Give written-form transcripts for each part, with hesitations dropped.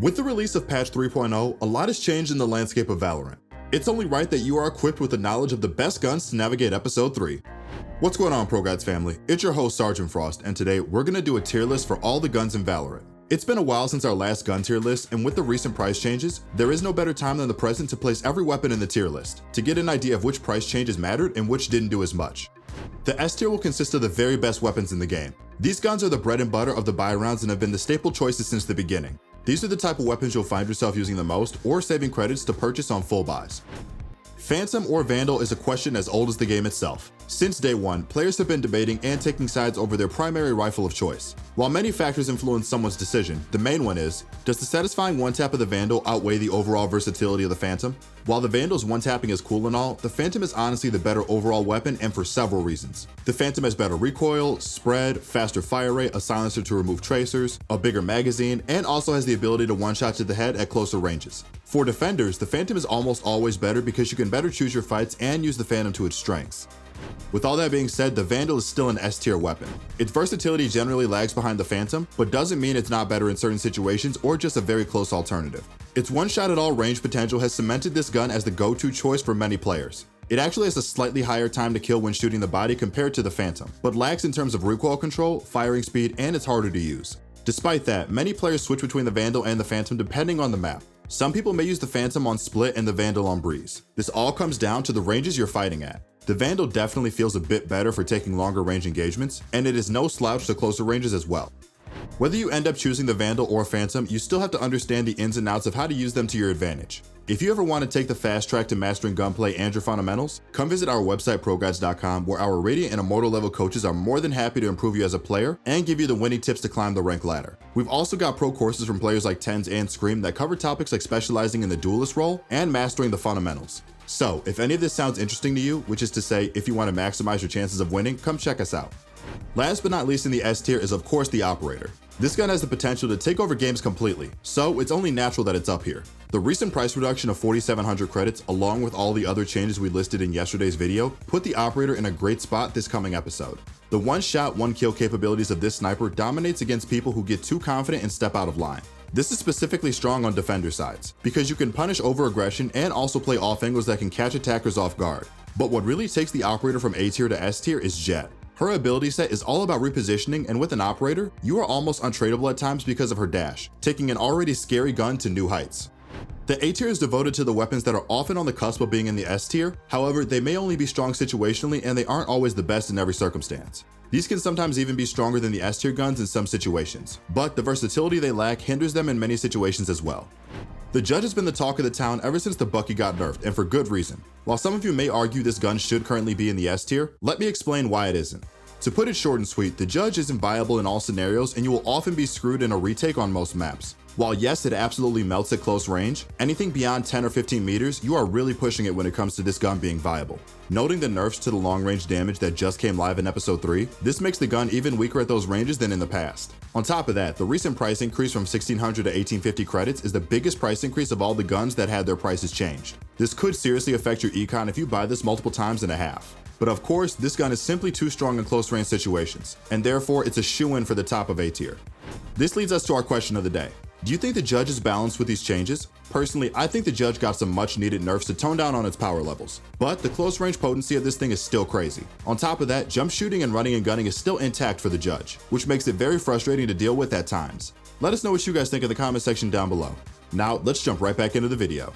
With the release of patch 3.0, a lot has changed in the landscape of Valorant. It's only right that you are equipped with the knowledge of the best guns to navigate episode 3. What's going on, ProGuides family? It's your host Sergeant Frost, and today we're gonna do a tier list for all the guns in Valorant. It's been a while since our last gun tier list, and with the recent price changes, there is no better time than the present to place every weapon in the tier list, to get an idea of which price changes mattered and which didn't do as much. The S tier will consist of the very best weapons in the game. These guns are the bread and butter of the buy rounds and have been the staple choices since the beginning. These are the type of weapons you'll find yourself using the most or saving credits to purchase on full buys. Phantom or Vandal is a question as old as the game itself. Since day one, players have been debating and taking sides over their primary rifle of choice. While many factors influence someone's decision, the main one is, does the satisfying one-tap of the Vandal outweigh the overall versatility of the Phantom? While the Vandal's one-tapping is cool and all, the Phantom is honestly the better overall weapon, and for several reasons. The Phantom has better recoil, spread, faster fire rate, a silencer to remove tracers, a bigger magazine, and also has the ability to one-shot to the head at closer ranges. For defenders, the Phantom is almost always better because you can better choose your fights and use the Phantom to its strengths. With all that being said, the Vandal is still an S tier weapon. Its versatility generally lags behind the Phantom, but doesn't mean it's not better in certain situations or just a very close alternative. Its one-shot at all range potential has cemented this gun as the go-to choice for many players. It actually has a slightly higher time to kill when shooting the body compared to the Phantom, but lacks in terms of recoil control, firing speed, and it's harder to use. Despite that, many players switch between the Vandal and the Phantom depending on the map. Some people may use the Phantom on Split and the Vandal on Breeze. This all comes down to the ranges you're fighting at. The Vandal definitely feels a bit better for taking longer range engagements, and it is no slouch to closer ranges as well. Whether you end up choosing the Vandal or Phantom, you still have to understand the ins and outs of how to use them to your advantage. If you ever want to take the fast track to mastering gunplay and your fundamentals, come visit our website ProGuides.com, where our Radiant and Immortal level coaches are more than happy to improve you as a player and give you the winning tips to climb the rank ladder. We've also got pro courses from players like Tens and Scream that cover topics like specializing in the duelist role and mastering the fundamentals. So, if any of this sounds interesting to you, which is to say, if you want to maximize your chances of winning, come check us out. Last but not least in the S tier is of course the Operator. This gun has the potential to take over games completely, so it's only natural that it's up here. The recent price reduction of 4,700 credits, along with all the other changes we listed in yesterday's video, put the Operator in a great spot this coming episode. The one-shot, one-kill capabilities of this sniper dominates against people who get too confident and step out of line. This is specifically strong on defender sides, because you can punish over-aggression and also play off angles that can catch attackers off guard. But what really takes the Operator from A tier to S tier is Jet. Her ability set is all about repositioning, and with an Operator, you are almost untradeable at times because of her dash, taking an already scary gun to new heights. The A tier is devoted to the weapons that are often on the cusp of being in the S tier, however, they may only be strong situationally and they aren't always the best in every circumstance. These can sometimes even be stronger than the S tier guns in some situations, but the versatility they lack hinders them in many situations as well. The Judge has been the talk of the town ever since the Bucky got nerfed, and for good reason. While some of you may argue this gun should currently be in the S tier, let me explain why it isn't. To put it short and sweet, the Judge isn't viable in all scenarios and you will often be screwed in a retake on most maps. While yes, it absolutely melts at close range, anything beyond 10 or 15 meters, you are really pushing it when it comes to this gun being viable. Noting the nerfs to the long range damage that just came live in episode 3, this makes the gun even weaker at those ranges than in the past. On top of that, the recent price increase from 1,600 to 1,850 credits is the biggest price increase of all the guns that had their prices changed. This could seriously affect your econ if you buy this multiple times and a half. But of course, this gun is simply too strong in close range situations, and therefore it's a shoo-in for the top of A tier. This leads us to our question of the day. Do you think the Judge is balanced with these changes? Personally, I think the Judge got some much needed nerfs to tone down on its power levels, but the close range potency of this thing is still crazy. On top of that, jump shooting and running and gunning is still intact for the Judge, which makes it very frustrating to deal with at times. Let us know what you guys think in the comment section down below. Now, let's jump right back into the video.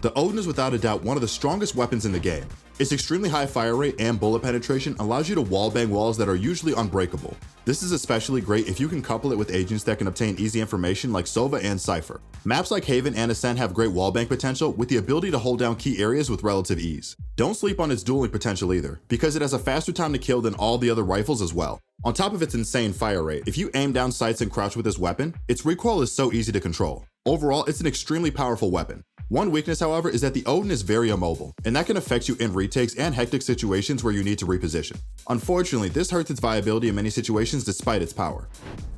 The Odin is without a doubt one of the strongest weapons in the game. Its extremely high fire rate and bullet penetration allows you to wallbang walls that are usually unbreakable. This is especially great if you can couple it with agents that can obtain easy information like Sova and Cypher. Maps like Haven and Ascent have great wallbang potential with the ability to hold down key areas with relative ease. Don't sleep on its dueling potential either, because it has a faster time to kill than all the other rifles as well. On top of its insane fire rate, if you aim down sights and crouch with this weapon, its recoil is so easy to control. Overall, it's an extremely powerful weapon. One weakness, however, is that the Odin is very immobile, and that can affect you in retakes and hectic situations where you need to reposition. Unfortunately, this hurts its viability in many situations despite its power.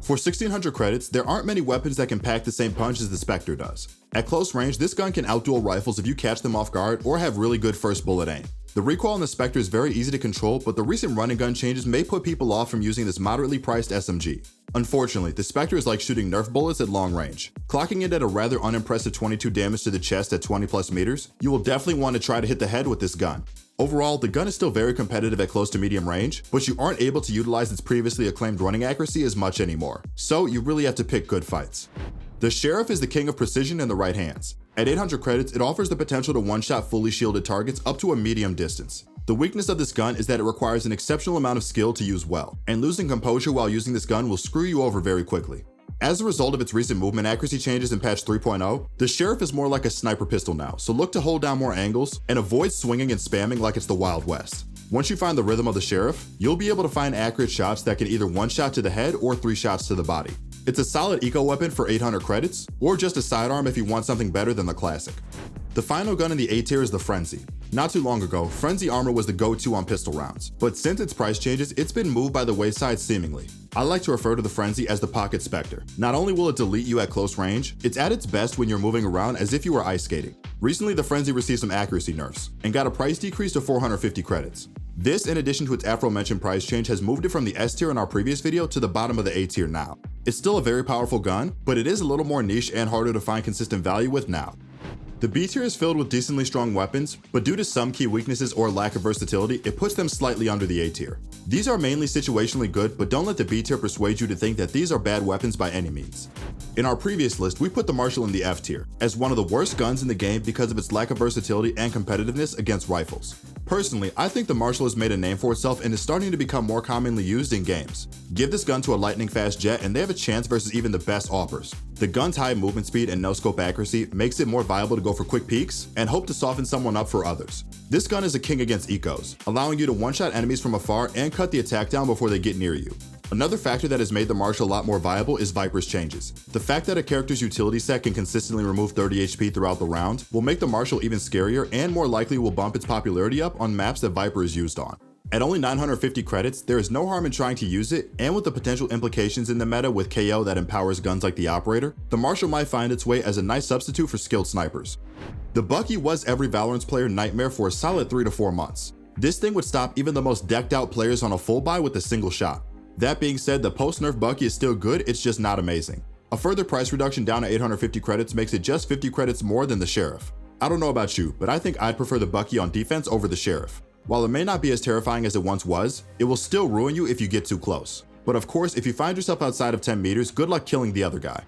For 1,600 credits, there aren't many weapons that can pack the same punch as the Spectre does. At close range, this gun can outduel rifles if you catch them off guard or have really good first bullet aim. The recoil on the Spectre is very easy to control, but the recent run and gun changes may put people off from using this moderately priced SMG. Unfortunately, the Spectre is like shooting Nerf bullets at long range. Clocking it at a rather unimpressive 22 damage to the chest at 20 plus meters, you will definitely want to try to hit the head with this gun. Overall, the gun is still very competitive at close to medium range, but you aren't able to utilize its previously acclaimed running accuracy as much anymore, so you really have to pick good fights. The Sheriff is the king of precision in the right hands. At 800 credits, it offers the potential to one-shot fully shielded targets up to a medium distance. The weakness of this gun is that it requires an exceptional amount of skill to use well, and losing composure while using this gun will screw you over very quickly. As a result of its recent movement accuracy changes in patch 3.0, the Sheriff is more like a sniper pistol now, so look to hold down more angles and avoid swinging and spamming like it's the Wild West. Once you find the rhythm of the Sheriff, you'll be able to find accurate shots that can either one shot to the head or 3 shots to the body. It's a solid eco weapon for 800 credits, or just a sidearm if you want something better than the classic. The final gun in the A tier is the Frenzy. Not too long ago, Frenzy armor was the go-to on pistol rounds, but since its price changes, it's been moved by the wayside seemingly. I like to refer to the Frenzy as the Pocket Spectre. Not only will it delete you at close range, it's at its best when you're moving around as if you were ice skating. Recently, the Frenzy received some accuracy nerfs, and got a price decrease to 450 credits. This, in addition to its aforementioned price change, has moved it from the S tier in our previous video to the bottom of the A tier now. It's still a very powerful gun, but it is a little more niche and harder to find consistent value with now. The B tier is filled with decently strong weapons, but due to some key weaknesses or lack of versatility, it puts them slightly under the A tier. These are mainly situationally good, but don't let the B tier persuade you to think that these are bad weapons by any means. In our previous list, we put the Marshall in the F tier, as one of the worst guns in the game because of its lack of versatility and competitiveness against rifles. Personally, I think the Marshall has made a name for itself and is starting to become more commonly used in games. Give this gun to a lightning-fast jet and they have a chance versus even the best AWPers. The gun's high movement speed and no-scope accuracy makes it more viable to go for quick peeks and hope to soften someone up for others. This gun is a king against ecos, allowing you to one-shot enemies from afar and cut the attack down before they get near you. Another factor that has made the Marshall a lot more viable is Viper's changes. The fact that a character's utility set can consistently remove 30 HP throughout the round will make the Marshall even scarier and more likely will bump its popularity up on maps that Viper is used on. At only 950 credits, there is no harm in trying to use it, and with the potential implications in the meta with KO that empowers guns like the Operator, the Marshall might find its way as a nice substitute for skilled snipers. The Bucky was every Valorant player nightmare for a solid 3 to 4 months. This thing would stop even the most decked out players on a full buy with a single shot. That being said, the post-nerf Bucky is still good, it's just not amazing. A further price reduction down to 850 credits makes it just 50 credits more than the Sheriff. I don't know about you, but I think I'd prefer the Bucky on defense over the Sheriff. While it may not be as terrifying as it once was, it will still ruin you if you get too close. But of course, if you find yourself outside of 10 meters, good luck killing the other guy.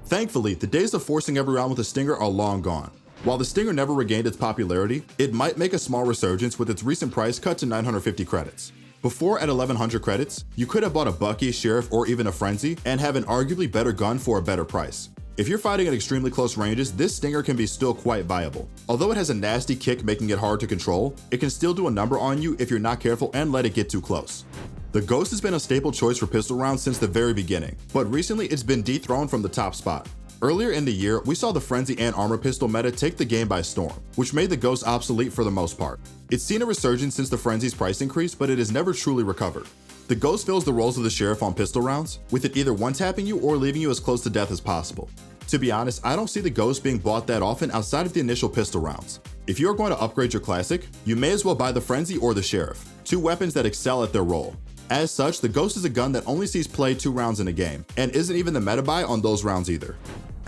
Thankfully, the days of forcing every round with a Stinger are long gone. While the Stinger never regained its popularity, it might make a small resurgence with its recent price cut to 950 credits. Before, at 1100 credits, you could have bought a Bucky, Sheriff, or even a Frenzy and have an arguably better gun for a better price. If you're fighting at extremely close ranges, this Stinger can be still quite viable. Although it has a nasty kick making it hard to control, it can still do a number on you if you're not careful and let it get too close. The Ghost has been a staple choice for pistol rounds since the very beginning, but recently it's been dethroned from the top spot. Earlier in the year, we saw the Frenzy and Armor Pistol meta take the game by storm, which made the Ghost obsolete for the most part. It's seen a resurgence since the Frenzy's price increase, but it has never truly recovered. The Ghost fills the roles of the Sheriff on pistol rounds, with it either one-tapping you or leaving you as close to death as possible. To be honest, I don't see the Ghost being bought that often outside of the initial pistol rounds. If you're going to upgrade your classic, you may as well buy the Frenzy or the Sheriff, two weapons that excel at their role. As such, the Ghost is a gun that only sees play 2 rounds in a game, and isn't even the meta buy on those rounds either.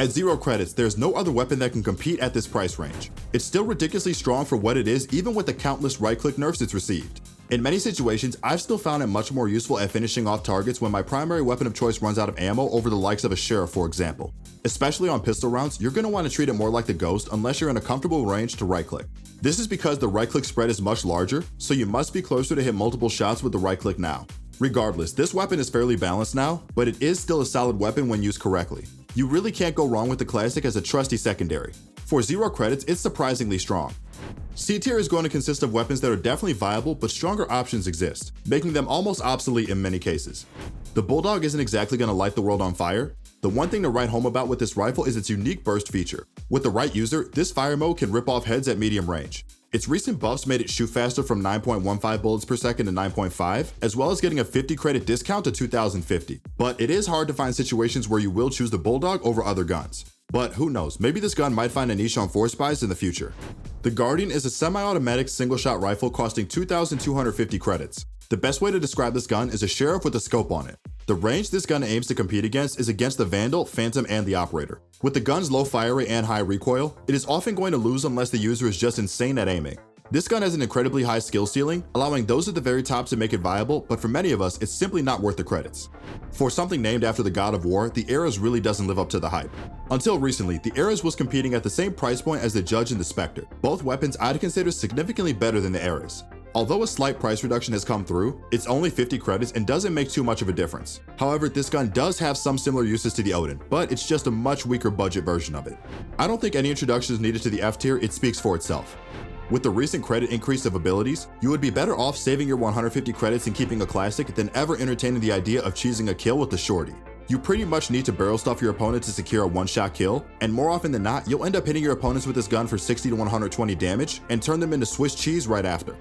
At 0 credits, there's no other weapon that can compete at this price range. It's still ridiculously strong for what it is, even with the countless right-click nerfs it's received. In many situations, I've still found it much more useful at finishing off targets when my primary weapon of choice runs out of ammo over the likes of a Sheriff, for example. Especially on pistol rounds, you're going to want to treat it more like the Ghost unless you're in a comfortable range to right-click. This is because the right-click spread is much larger, so you must be closer to hit multiple shots with the right-click now. Regardless, this weapon is fairly balanced now, but it is still a solid weapon when used correctly. You really can't go wrong with the classic as a trusty secondary. For 0 credits, it's surprisingly strong. C tier is going to consist of weapons that are definitely viable, but stronger options exist, making them almost obsolete in many cases. The Bulldog isn't exactly going to light the world on fire. The one thing to write home about with this rifle is its unique burst feature. With the right user, this fire mode can rip off heads at medium range. Its recent buffs made it shoot faster from 9.15 bullets per second to 9.5, as well as getting a 50 credit discount to 2050. But it is hard to find situations where you will choose the Bulldog over other guns. But who knows, maybe this gun might find a niche on force buys in the future. The Guardian is a semi-automatic single-shot rifle costing 2,250 credits. The best way to describe this gun is a Sheriff with a scope on it. The range this gun aims to compete against is against the Vandal, Phantom, and the Operator. With the gun's low fire rate and high recoil, it is often going to lose unless the user is just insane at aiming. This gun has an incredibly high skill ceiling, allowing those at the very top to make it viable, but for many of us, it's simply not worth the credits. For something named after the god of war, the Ares really doesn't live up to the hype. Until recently, the Ares was competing at the same price point as the Judge and the Spectre, both weapons I'd consider significantly better than the Ares. Although a slight price reduction has come through, it's only 50 credits and doesn't make too much of a difference. However, this gun does have some similar uses to the Odin, but it's just a much weaker budget version of it. I don't think any introduction is needed to the F tier, it speaks for itself. With the recent credit increase of abilities, you would be better off saving your 150 credits and keeping a classic than ever entertaining the idea of cheesing a kill with the shorty. You pretty much need to barrel stuff your opponent to secure a one-shot kill, and more often than not, you'll end up hitting your opponents with this gun for 60 to 120 damage and turn them into Swiss cheese right after.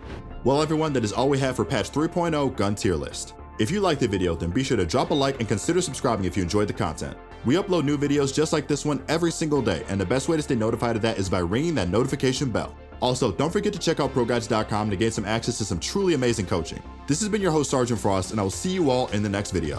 Well everyone, that is all we have for patch 3.0 gun tier list. If you liked the video, then be sure to drop a like and consider subscribing if you enjoyed the content. We upload new videos just like this one every single day, and the best way to stay notified of that is by ringing that notification bell. Also, don't forget to check out ProGuides.com to gain some access to some truly amazing coaching. This has been your host, Sergeant Frost, and I will see you all in the next video.